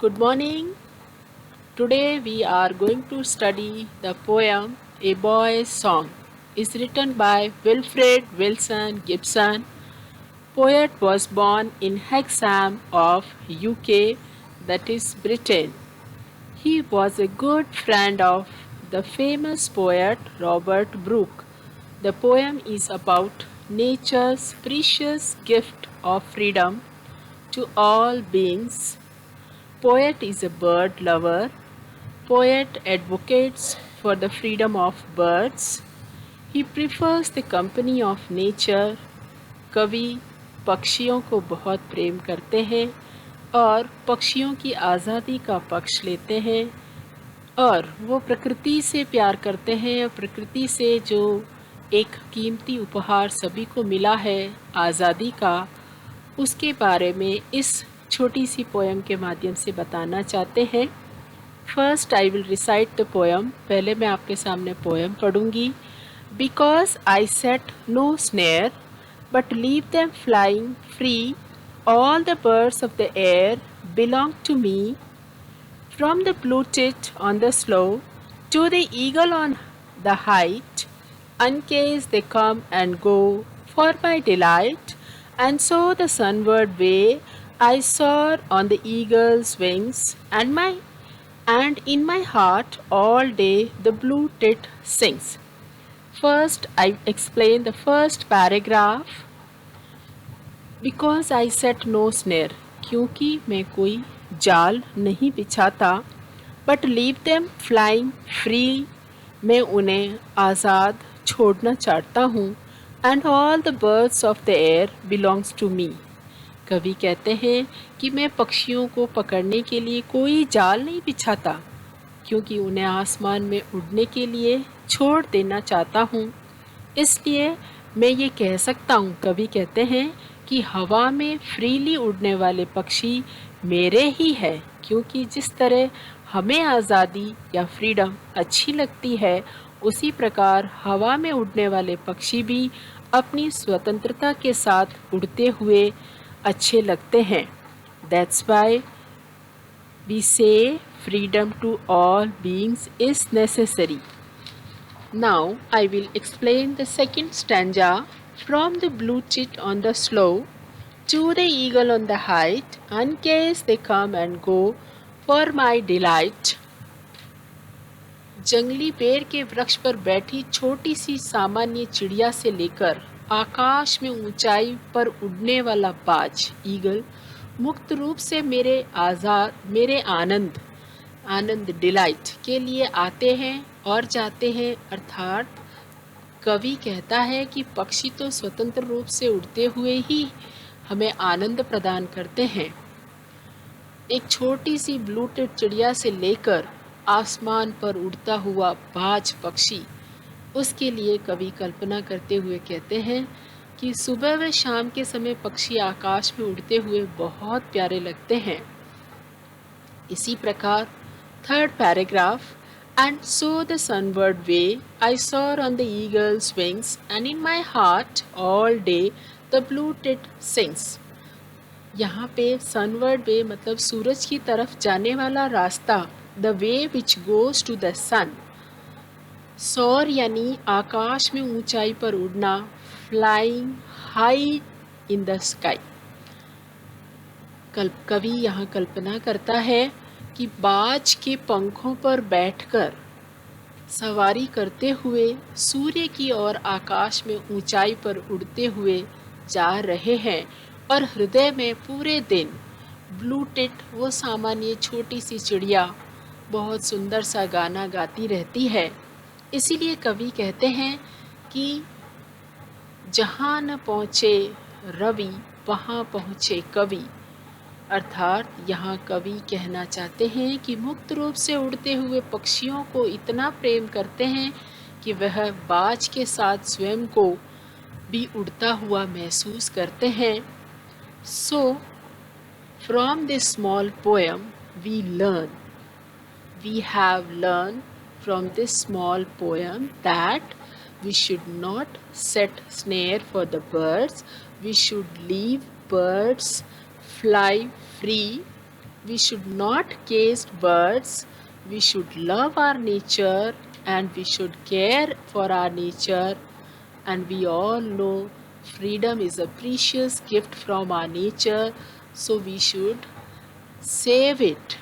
Good morning. Today we are going to study the poem A Boy's Song. Is written by Wilfred Wilson Gibson. Poet was born in Hexham of UK, that is Britain. He was a good friend of the famous poet Robert Brooke. The poem is about nature's precious gift of freedom to all beings. Poet is a bird lover. Poet advocates for the freedom of birds. He prefers the company of nature. कवि पक्षियों को बहुत प्रेम करते हैं और पक्षियों की आज़ादी का पक्ष लेते हैं और वो प्रकृति से प्यार करते हैं और प्रकृति से जो एक कीमती उपहार सभी को मिला है आज़ादी का, उसके बारे में इस छोटी सी पोएम के माध्यम से बताना चाहते हैं। First I will recite the poem. पहले मैं आपके सामने पोएम पढ़ूंगी। Because I set no snare but leave them flying free, all the birds of the air belong to me, from the blue tit on the slope to the eagle on the height, uncased they come and go for my delight, and so the sunward way I soar on the eagle's wings, and in my heart all day the blue tit sings. First, I explain the first paragraph. Because I set no snare, क्योंकि मैं कोई जाल नहीं बिछाता, but leave them flying free, मैं उन्हें आज़ाद छोड़ना चाहता हूँ, and all the birds of the air belongs to me. कवि कहते हैं कि मैं पक्षियों को पकड़ने के लिए कोई जाल नहीं बिछाता, क्योंकि उन्हें आसमान में उड़ने के लिए छोड़ देना चाहता हूँ। इसलिए मैं ये कह सकता हूँ, कवि कहते हैं कि हवा में फ्रीली उड़ने वाले पक्षी मेरे ही है, क्योंकि जिस तरह हमें आज़ादी या फ्रीडम अच्छी लगती है, उसी प्रकार हवा में उड़ने वाले पक्षी भी अपनी स्वतंत्रता के साथ उड़ते हुए अच्छे लगते हैं। दैट्स वाई वी से freedom to all beings is necessary. Now I will explain the second stanza. From the blue tit on the slope to the eagle on the height, uncased they come and go for my delight. जंगली पेड़ के वृक्ष पर बैठी छोटी सी सामान्य चिड़िया से लेकर आकाश में ऊंचाई पर उड़ने वाला बाज ईगल मुक्त रूप से मेरे आनंद डिलाइट के लिए आते हैं और जाते हैं। अर्थात कवि कहता है कि पक्षी तो स्वतंत्र रूप से उड़ते हुए ही हमें आनंद प्रदान करते हैं। एक छोटी सी ब्लू टिट चिड़िया से लेकर आसमान पर उड़ता हुआ बाज पक्षी, उसके लिए कवि कल्पना करते हुए कहते हैं कि सुबह व शाम के समय पक्षी आकाश में उड़ते हुए बहुत प्यारे लगते हैं। इसी प्रकार third paragraph, and so the sunward way I soar on the eagle's wings, and in my heart all day the blue tit sings. यहाँ पे sunward way मतलब सूरज की तरफ जाने वाला रास्ता, the way which goes to the sun. soar यानी आकाश में ऊंचाई पर उड़ना, flying high in the sky. कवि यहाँ कल्पना करता है कि बाज के पंखों पर बैठकर सवारी करते हुए सूर्य की ओर आकाश में ऊंचाई पर उड़ते हुए जा रहे हैं और हृदय में पूरे दिन ब्लू टिट वो सामान्य छोटी सी चिड़िया बहुत सुंदर सा गाना गाती रहती है। इसीलिए कवि कहते हैं कि जहाँ न पहुँचे रवि वहाँ पहुँचे कवि। अर्थात यहाँ कवि कहना चाहते हैं कि मुक्त रूप से उड़ते हुए पक्षियों को इतना प्रेम करते हैं कि वह बाज के साथ स्वयं को भी उड़ता हुआ महसूस करते हैं। So from this small poem we have learned from this small poem that we should not set snare for the birds. We should leave birds fly free We should not cage birds. We should love our nature and we should care for our nature. And we all know freedom is a precious gift from our nature, so we should save it.